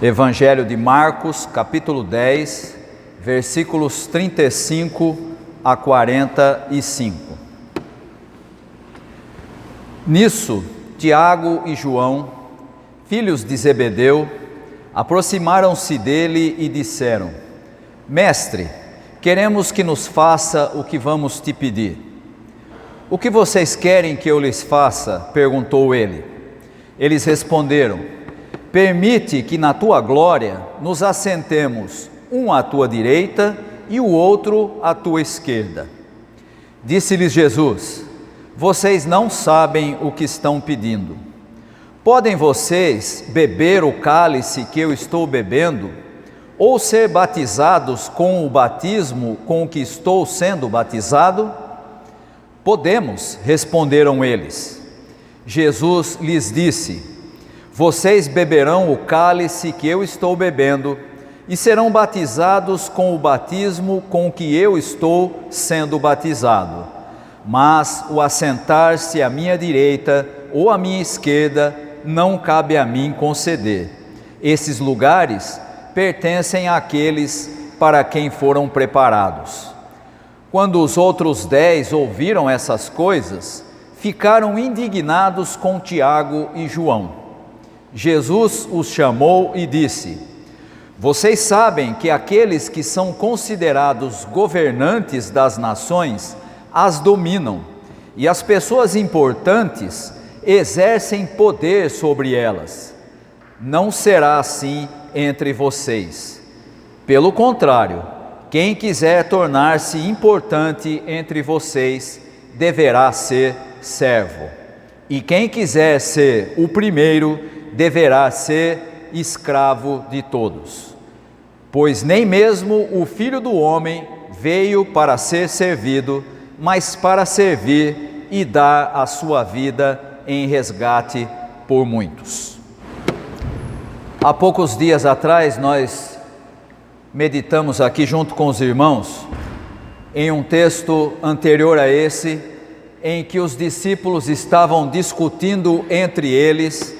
Evangelho de Marcos, capítulo 10, versículos 35 a 45. Nisso, Tiago e João, filhos de Zebedeu, aproximaram-se dele e disseram: Mestre, queremos que nos faça o que vamos te pedir. O que vocês querem que eu lhes faça? Perguntou ele. Eles responderam: Permite que na tua glória nos assentemos, um à tua direita e o outro à tua esquerda. Disse-lhes Jesus: Vocês não sabem o que estão pedindo. Podem vocês beber o cálice que eu estou bebendo, ou ser batizados com o batismo com o que estou sendo batizado? Podemos, responderam eles. Jesus lhes disse: Vocês beberão o cálice que eu estou bebendo e serão batizados com o batismo com que eu estou sendo batizado. Mas o assentar-se à minha direita ou à minha esquerda não cabe a mim conceder. Esses lugares pertencem àqueles para quem foram preparados. Quando os outros 10 ouviram essas coisas, ficaram indignados com Tiago e João. Jesus os chamou e disse: Vocês sabem que aqueles que são considerados governantes das nações as dominam, e as pessoas importantes exercem poder sobre elas. Não será assim entre vocês. Pelo contrário, quem quiser tornar-se importante entre vocês deverá ser servo, e quem quiser ser o primeiro deverá ser escravo de todos. Pois nem mesmo o Filho do Homem veio para ser servido, mas para servir e dar a sua vida em resgate por muitos. Há poucos dias atrás nós meditamos aqui junto com os irmãos em um texto anterior a esse, em que os discípulos estavam discutindo entre eles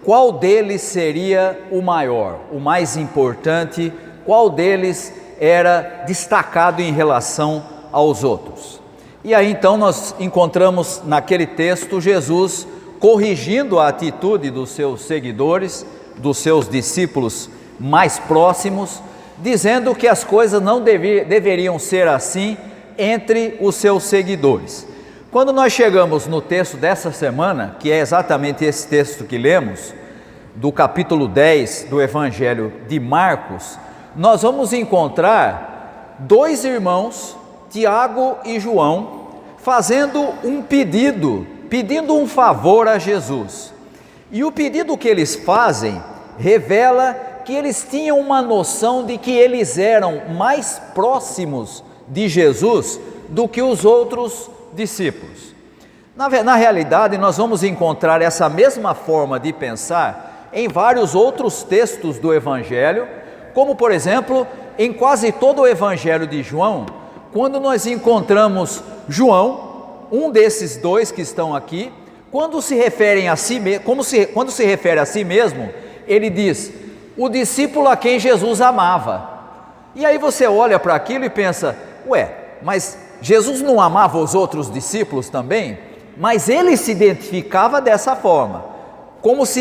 qual deles seria o maior, o mais importante, qual deles era destacado em relação aos outros. E aí então nós encontramos naquele texto Jesus corrigindo a atitude dos seus seguidores, dos seus discípulos mais próximos, dizendo que as coisas não deveriam ser assim entre os seus seguidores. Quando nós chegamos no texto dessa semana, que é exatamente esse texto que lemos, do capítulo 10 do Evangelho de Marcos, nós vamos encontrar dois irmãos, Tiago e João, fazendo um pedindo um favor a Jesus. E o pedido que eles fazem revela que eles tinham uma noção de que eles eram mais próximos de Jesus do que os outros discípulos. Na realidade, nós vamos encontrar essa mesma forma de pensar em vários outros textos do Evangelho, como por exemplo, em quase todo o Evangelho de João, quando nós encontramos João, um desses dois que estão aqui, quando se refere a si mesmo, ele diz: o discípulo a quem Jesus amava. E aí você olha para aquilo e pensa: mas Jesus não amava os outros discípulos também? Mas ele se identificava dessa forma, como se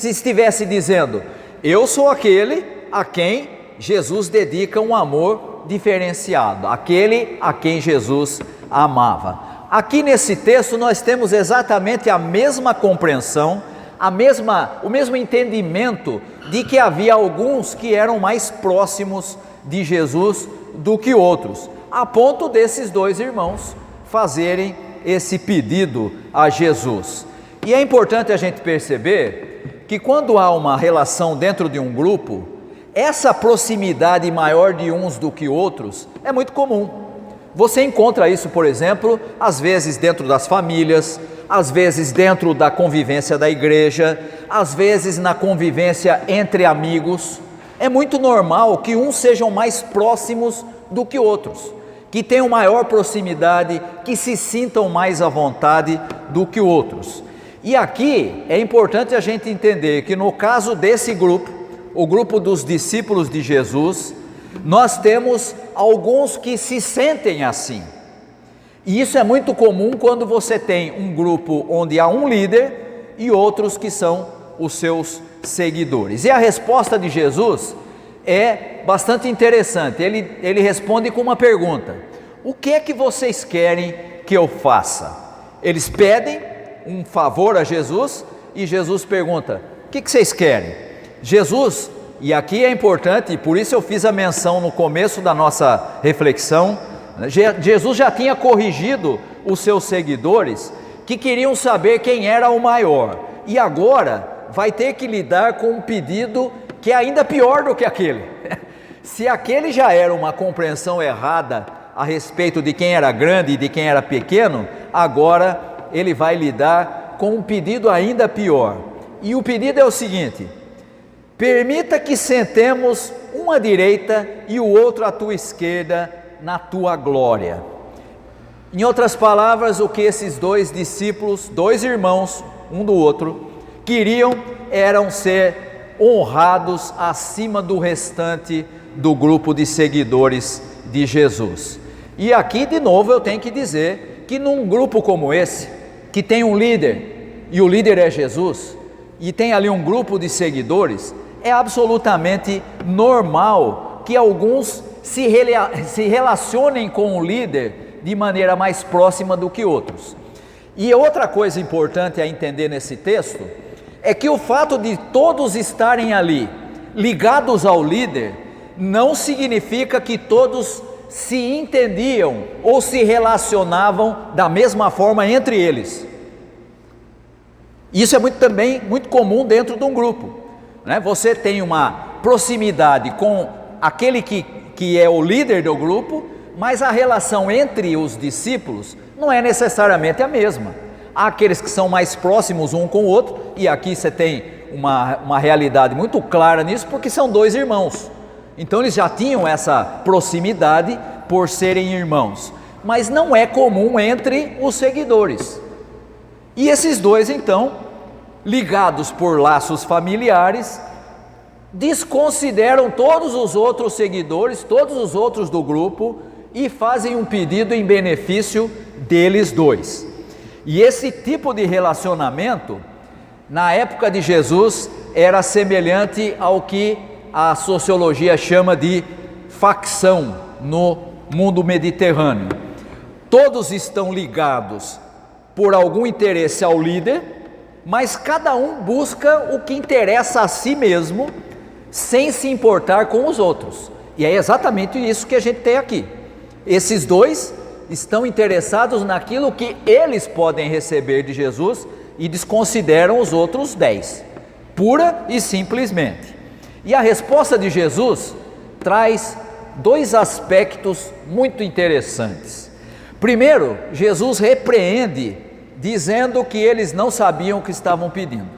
estivesse dizendo: eu sou aquele a quem Jesus dedica um amor diferenciado, aquele a quem Jesus amava. Aqui nesse texto nós temos exatamente a mesma compreensão, o mesmo entendimento de que havia alguns que eram mais próximos de Jesus do que outros, a ponto desses dois irmãos fazerem esse pedido a Jesus. E é importante a gente perceber que quando há uma relação dentro de um grupo, essa proximidade maior de uns do que outros é muito comum. Você encontra isso, por exemplo, às vezes dentro das famílias, às vezes dentro da convivência da igreja, às vezes na convivência entre amigos. É muito normal que uns sejam mais próximos do que outros, que tenham maior proximidade, que se sintam mais à vontade do que outros. E aqui é importante a gente entender que no caso desse grupo, o grupo dos discípulos de Jesus, nós temos alguns que se sentem assim. E isso é muito comum quando você tem um grupo onde há um líder e outros que são os seus seguidores. E a resposta de Jesus é bastante interessante. Ele responde com uma pergunta: o que é que vocês querem que eu faça? Eles pedem um favor a Jesus e Jesus pergunta: o que vocês querem? Jesus, e aqui é importante, e por isso eu fiz a menção no começo da nossa reflexão, Jesus já tinha corrigido os seus seguidores que queriam saber quem era o maior, e agora vai ter que lidar com um pedido que é ainda pior do que aquele. Se aquele já era uma compreensão errada a respeito de quem era grande e de quem era pequeno, agora ele vai lidar com um pedido ainda pior. E o pedido é o seguinte: permita que sentemos um à direita e o outro à tua esquerda na tua glória. Em outras palavras, o que esses dois discípulos, dois irmãos, um do outro, queriam eram ser honrados acima do restante do grupo de seguidores de Jesus. E aqui de novo eu tenho que dizer que num grupo como esse, que tem um líder, e o líder é Jesus, e tem ali um grupo de seguidores, é absolutamente normal que alguns se relacionem com o líder de maneira mais próxima do que outros. E outra coisa importante a entender nesse texto é que o fato de todos estarem ali ligados ao líder não significa que todos se entendiam ou se relacionavam da mesma forma entre eles. Isso é também muito comum dentro de um grupo, né? Você tem uma proximidade com aquele que é o líder do grupo, mas a relação entre os discípulos não é necessariamente a mesma. Há aqueles que são mais próximos um com o outro, e aqui você tem uma realidade muito clara nisso, porque são dois irmãos. Então eles já tinham essa proximidade por serem irmãos, mas não é comum entre os seguidores. E esses dois então, ligados por laços familiares, desconsideram todos os outros seguidores, todos os outros do grupo, e fazem um pedido em benefício deles dois. E esse tipo de relacionamento, na época de Jesus, era semelhante ao que a sociologia chama de facção no mundo mediterrâneo. Todos estão ligados por algum interesse ao líder, mas cada um busca o que interessa a si mesmo, sem se importar com os outros. E é exatamente isso que a gente tem aqui. Esses dois estão interessados naquilo que eles podem receber de Jesus e desconsideram os outros 10, pura e simplesmente. E a resposta de Jesus traz dois aspectos muito interessantes. Primeiro, Jesus repreende, dizendo que eles não sabiam o que estavam pedindo.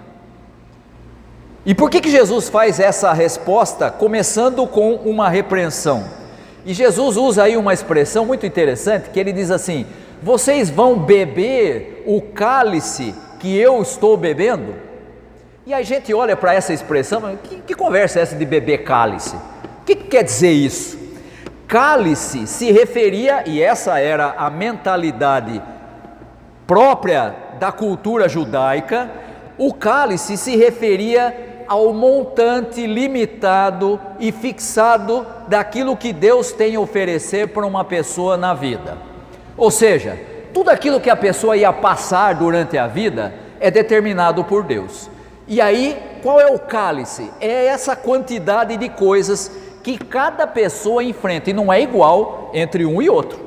E por que Jesus faz essa resposta, começando com uma repreensão? E Jesus usa aí uma expressão muito interessante, que ele diz assim: vocês vão beber o cálice que eu estou bebendo? E a gente olha para essa expressão, que conversa é essa de beber cálice? O que quer dizer isso? Cálice se referia, e essa era a mentalidade própria da cultura judaica, o cálice se referia ao montante limitado e fixado daquilo que Deus tem a oferecer para uma pessoa na vida. Ou seja, tudo aquilo que a pessoa ia passar durante a vida é determinado por Deus. E aí, qual é o cálice? É essa quantidade de coisas que cada pessoa enfrenta, e não é igual entre um e outro,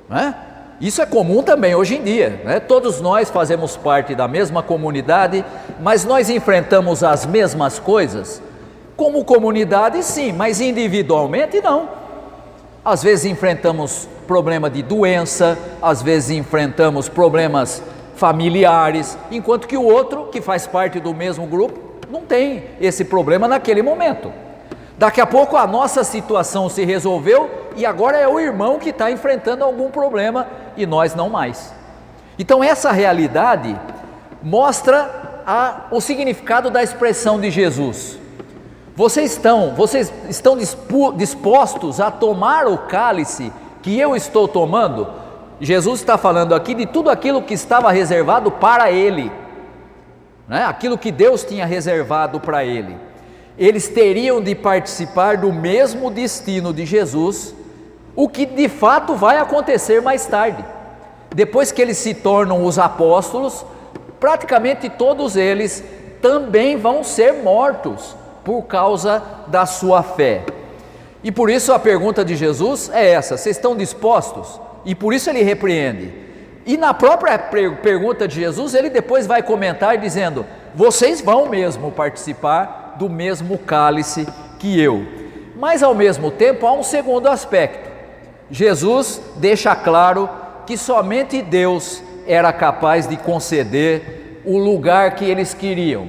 né? Isso é comum também hoje em dia, né? Todos nós fazemos parte da mesma comunidade, mas nós enfrentamos as mesmas coisas? Como comunidade sim, mas individualmente não. Às vezes enfrentamos problema de doença, às vezes enfrentamos problemas familiares, enquanto que o outro, que faz parte do mesmo grupo, não tem esse problema naquele momento. Daqui a pouco a nossa situação se resolveu e agora é o irmão que está enfrentando algum problema e nós não mais. Então essa realidade mostra o significado da expressão de Jesus: vocês estão dispostos a tomar o cálice que eu estou tomando? Jesus está falando aqui de tudo aquilo que estava reservado para ele, né? Aquilo que Deus tinha reservado para ele. Eles teriam de participar do mesmo destino de Jesus, o que de fato vai acontecer mais tarde. Depois que eles se tornam os apóstolos, praticamente todos eles também vão ser mortos por causa da sua fé. E por isso a pergunta de Jesus é essa: vocês estão dispostos? E por isso ele repreende. E na própria pergunta de Jesus, ele depois vai comentar dizendo: vocês vão mesmo participar do mesmo cálice que eu. Mas ao mesmo tempo há um segundo aspecto. Jesus deixa claro que somente Deus era capaz de conceder o lugar que eles queriam.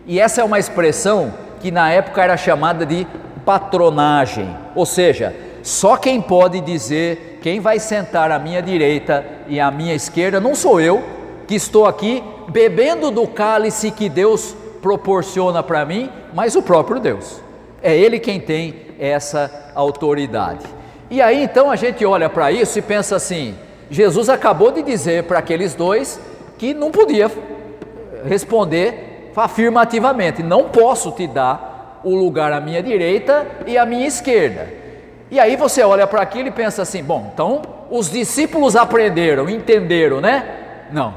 E essa é uma expressão que na época era chamada de patronagem, ou seja, só quem pode dizer quem vai sentar à minha direita e à minha esquerda não sou eu, que estou aqui bebendo do cálice que Deus proporciona para mim, mas o próprio Deus. É Ele quem tem essa autoridade. E aí então a gente olha para isso e pensa assim: Jesus acabou de dizer para aqueles dois que não podia responder afirmativamente: não posso te dar o lugar à minha direita e à minha esquerda. E aí você olha para aquilo e pensa assim: bom, então os discípulos aprenderam, entenderam, né? Não,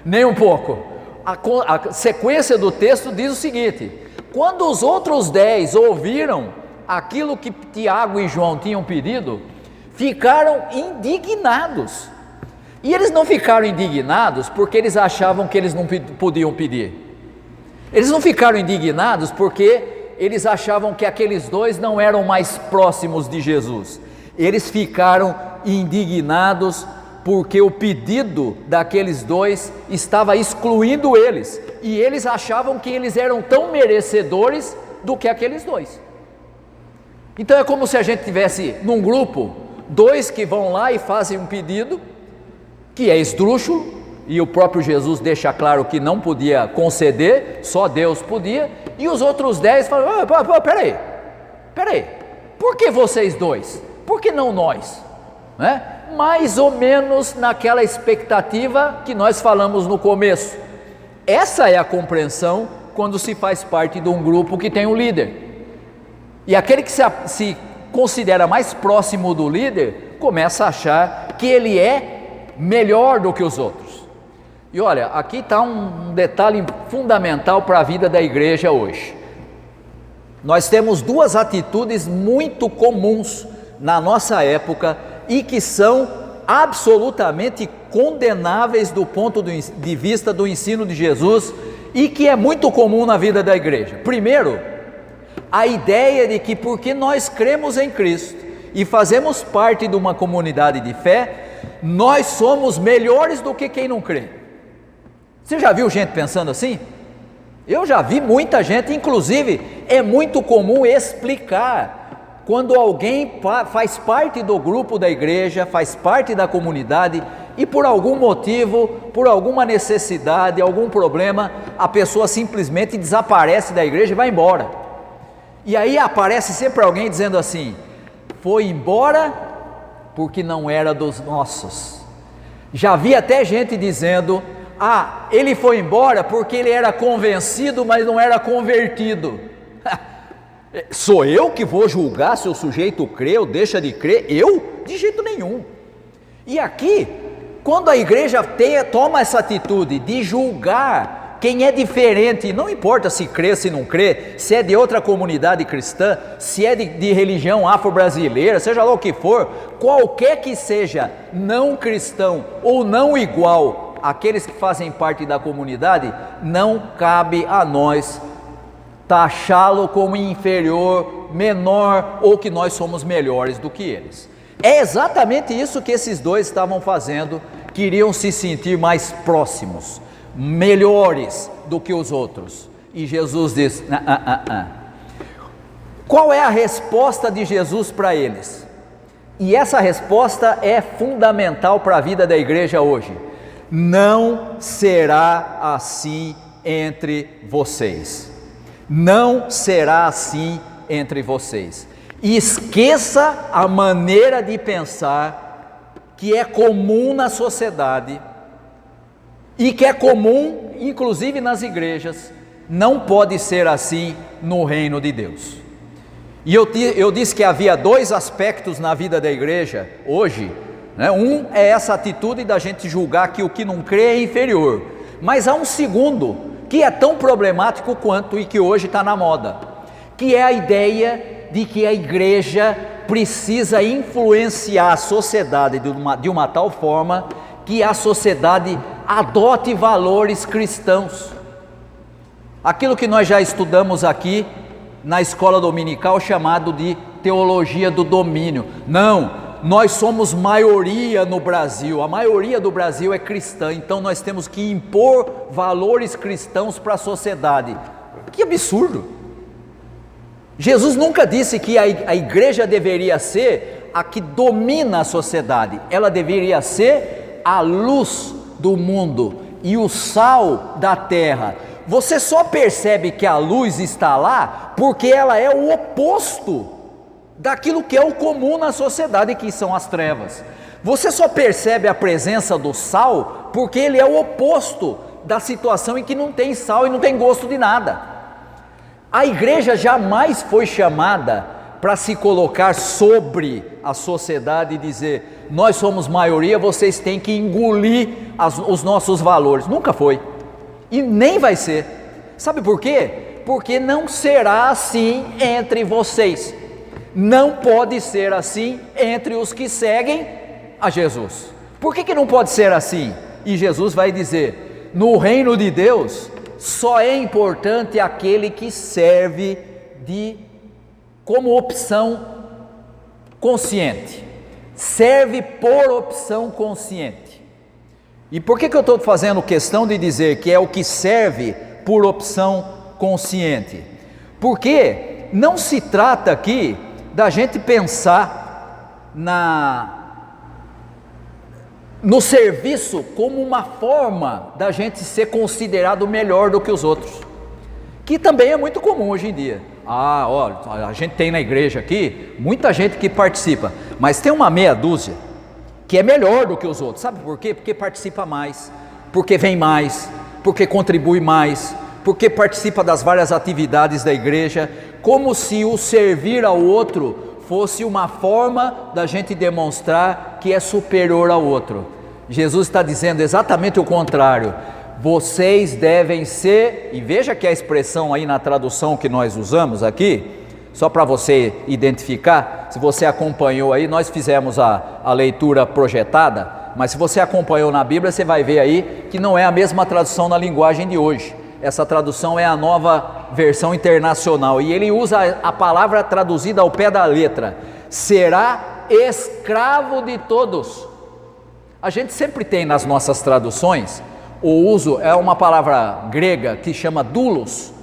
nem um pouco. A sequência do texto diz o seguinte: quando os outros 10 ouviram aquilo que Tiago e João tinham pedido, ficaram indignados. E eles não ficaram indignados porque eles achavam que eles não podiam pedir. Eles não ficaram indignados porque eles achavam que aqueles dois não eram mais próximos de Jesus. Eles ficaram indignados porque o pedido daqueles dois estava excluindo eles, e eles achavam que eles eram tão merecedores do que aqueles dois. Então é como se a gente tivesse num grupo dois que vão lá e fazem um pedido que é esdrúxulo, e o próprio Jesus deixa claro que não podia conceder, só Deus podia, e os outros 10 falam: peraí, por que vocês dois? Por que não nós? Né? Mais ou menos naquela expectativa que nós falamos no começo. Essa é a compreensão quando se faz parte de um grupo que tem um líder. E aquele que se considera mais próximo do líder, começa a achar que ele é melhor do que os outros. E olha, aqui está um detalhe fundamental para a vida da igreja hoje. Nós temos duas atitudes muito comuns na nossa época e que são absolutamente condenáveis do ponto de vista do ensino de Jesus, e que é muito comum na vida da igreja. Primeiro, a ideia de que porque nós cremos em Cristo e fazemos parte de uma comunidade de fé, nós somos melhores do que quem não crê. Você já viu gente pensando assim? Eu já vi muita gente, inclusive é muito comum explicar quando alguém faz parte do grupo da igreja, faz parte da comunidade e por algum motivo, por alguma necessidade, algum problema, a pessoa simplesmente desaparece da igreja e vai embora. E aí aparece sempre alguém dizendo assim: foi embora porque não era dos nossos. Já vi até gente dizendo: ele foi embora porque ele era convencido, mas não era convertido. Sou eu que vou julgar se o sujeito crê ou deixa de crer? Eu? De jeito nenhum. E aqui, quando a igreja toma essa atitude de julgar quem é diferente, não importa se crê, se não crê, se é de outra comunidade cristã, se é de religião afro-brasileira, seja lá o que for, qualquer que seja não cristão ou não igual àqueles que fazem parte da comunidade, não cabe a nós taxá-lo como inferior, menor, ou que nós somos melhores do que eles. É exatamente isso que esses dois estavam fazendo, queriam se sentir mais próximos, melhores do que os outros. E Jesus diz: Qual é a resposta de Jesus para eles? E essa resposta é fundamental para a vida da igreja hoje: não será assim entre vocês. Não será assim entre vocês. E esqueça a maneira de pensar que é comum na sociedade e que é comum, inclusive nas igrejas. Não pode ser assim no reino de Deus. E eu disse que havia dois aspectos na vida da igreja hoje, né? Um é essa atitude da gente julgar que o que não crê é inferior, mas há um segundo que é tão problemático quanto e que hoje está na moda, que é a ideia de que a igreja precisa influenciar a sociedade de uma tal forma que a sociedade adote valores cristãos. Aquilo que nós já estudamos aqui na escola dominical, chamado de teologia do domínio. Não, nós somos maioria no Brasil, a maioria do Brasil é cristã, então nós temos que impor valores cristãos para a sociedade. Que absurdo! Jesus nunca disse que a igreja deveria ser a que domina a sociedade, ela deveria ser a luz do mundo e o sal da terra. Você só percebe que a luz está lá porque ela é o oposto daquilo que é o comum na sociedade, que são as trevas. Você só percebe a presença do sal porque ele é o oposto da situação em que não tem sal e não tem gosto de nada. A igreja jamais foi chamada para se colocar sobre a sociedade e dizer: nós somos maioria, vocês têm que engolir os nossos valores. Nunca foi e nem vai ser. Sabe por quê? Porque não será assim entre vocês. Não pode ser assim entre os que seguem a Jesus. Por que não pode ser assim? E Jesus vai dizer: no reino de Deus só é importante aquele que serve como opção consciente, serve por opção consciente. E por que eu estou fazendo questão de dizer que é o que serve por opção consciente? Porque não se trata aqui da gente pensar no serviço como uma forma da gente ser considerado melhor do que os outros, que também é muito comum hoje em dia. Olha, a gente tem na igreja aqui muita gente que participa, mas tem uma meia dúzia que é melhor do que os outros. Sabe por quê? Porque participa mais, porque vem mais, porque contribui mais, porque participa das várias atividades da igreja, como se o servir ao outro fosse uma forma da gente demonstrar que é superior ao outro. Jesus está dizendo exatamente o contrário. Vocês devem ser, e veja que a expressão aí na tradução que nós usamos aqui, só para você identificar, se você acompanhou aí, nós fizemos a leitura projetada, mas se você acompanhou na Bíblia, você vai ver aí que não é a mesma tradução na linguagem de hoje. Essa tradução é a Nova Versão Internacional, e ele usa a palavra traduzida ao pé da letra: será escravo de todos. A gente sempre tem nas nossas traduções, o uso é uma palavra grega que chama doulos,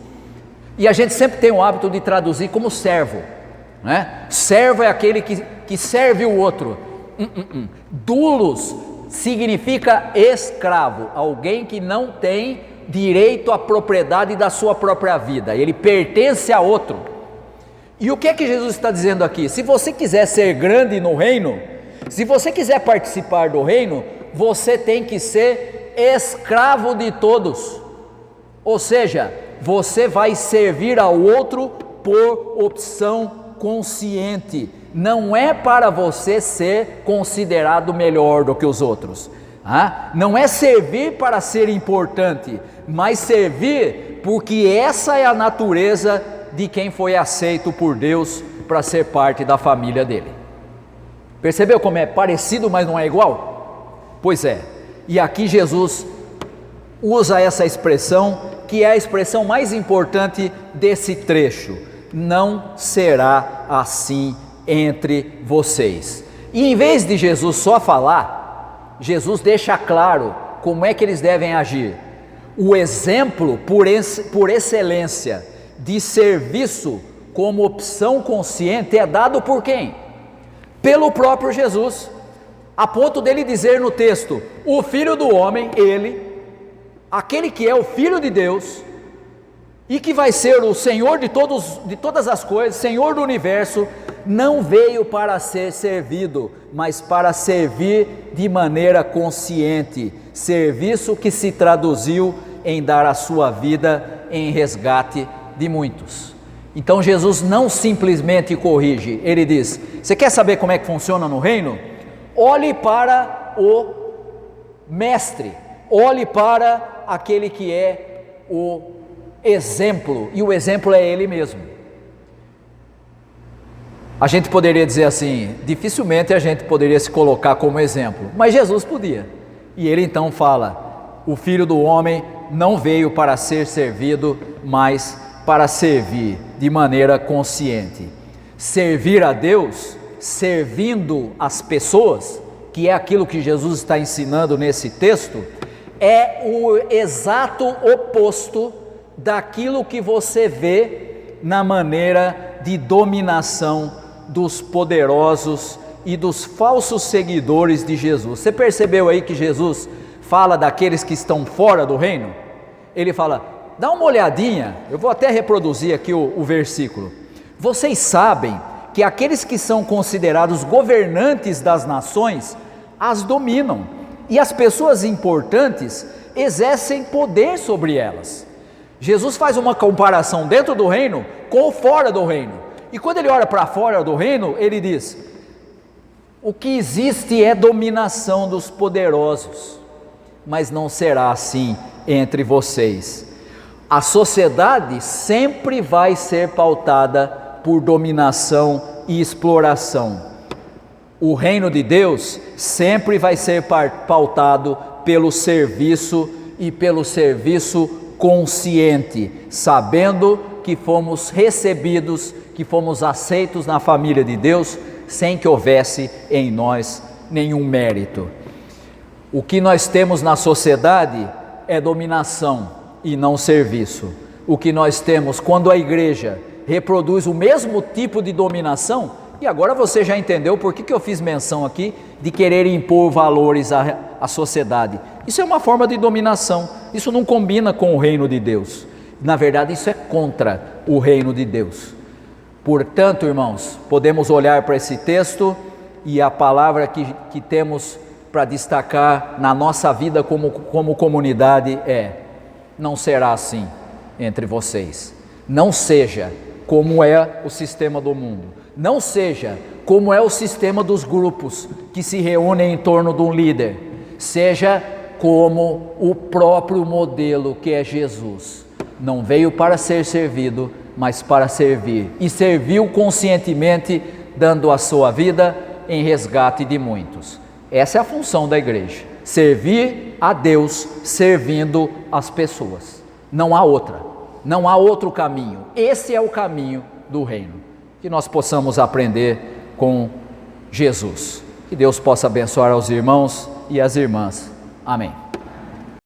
e a gente sempre tem o hábito de traduzir como servo, né? Servo é aquele que serve o outro. Doulos significa escravo, alguém que não tem direito à propriedade da sua própria vida, ele pertence a outro. E o que é que Jesus está dizendo aqui? Se você quiser ser grande no reino, se você quiser participar do reino, você tem que ser escravo de todos, ou seja, você vai servir ao outro por opção consciente, não é para você ser considerado melhor do que os outros. Não é servir para ser importante, mas servir porque essa é a natureza de quem foi aceito por Deus para ser parte da família dele. Percebeu como é parecido, mas não é igual? Pois é, e aqui Jesus usa essa expressão, que é a expressão mais importante desse trecho: não será assim entre vocês. E em vez de Jesus só falar, Jesus deixa claro como é que eles devem agir. O exemplo por excelência de serviço como opção consciente é dado por quem? Pelo próprio Jesus, a ponto dele dizer no texto: o Filho do Homem, ele, aquele que é o Filho de Deus, e que vai ser o Senhor de todas as coisas, Senhor do universo, não veio para ser servido, mas para servir de maneira consciente, serviço que se traduziu em dar a sua vida em resgate de muitos. Então Jesus não simplesmente corrige, ele diz: você quer saber como é que funciona no reino? Olhe para o mestre, olhe para aquele que é o exemplo, e o exemplo é ele mesmo. A gente poderia dizer assim, dificilmente a gente poderia se colocar como exemplo, mas Jesus podia, e ele então fala: o Filho do Homem não veio para ser servido, mas para servir de maneira consciente. Servir a Deus, servindo as pessoas, que é aquilo que Jesus está ensinando nesse texto, é o exato oposto daquilo que você vê na maneira de dominação dos poderosos e dos falsos seguidores de Jesus. Você percebeu aí que Jesus fala daqueles que estão fora do reino? Ele fala, dá uma olhadinha, eu vou até reproduzir aqui o versículo. Vocês sabem que aqueles que são considerados governantes das nações as dominam, e as pessoas importantes exercem poder sobre elas. Jesus faz uma comparação dentro do reino com o fora do reino, e quando ele olha para fora do reino, ele diz: o que existe é dominação dos poderosos, mas não será assim entre vocês. A sociedade sempre vai ser pautada por dominação e exploração. O reino de Deus sempre vai ser pautado pelo serviço, e pelo serviço consciente, sabendo que fomos recebidos, que fomos aceitos na família de Deus, sem que houvesse em nós nenhum mérito. O que nós temos na sociedade é dominação e não serviço. O que nós temos quando a igreja reproduz o mesmo tipo de dominação, e agora você já entendeu por que eu fiz menção aqui de querer impor valores à sociedade. Isso é uma forma de dominação, isso não combina com o reino de Deus. Na verdade, isso é contra o reino de Deus. Portanto, irmãos, podemos olhar para esse texto, e a palavra que temos para destacar na nossa vida como comunidade é: não será assim entre vocês. Não seja como é o sistema do mundo. Não seja como é o sistema dos grupos que se reúnem em torno de um líder. Seja como o próprio modelo que é Jesus. Não veio para ser servido, mas para servir. E serviu conscientemente, dando a sua vida em resgate de muitos. Essa é a função da igreja. Servir a Deus, servindo as pessoas. Não há outra. Não há outro caminho. Esse é o caminho do reino. Que nós possamos aprender com Jesus. Que Deus possa abençoar aos irmãos e às irmãs. Amém.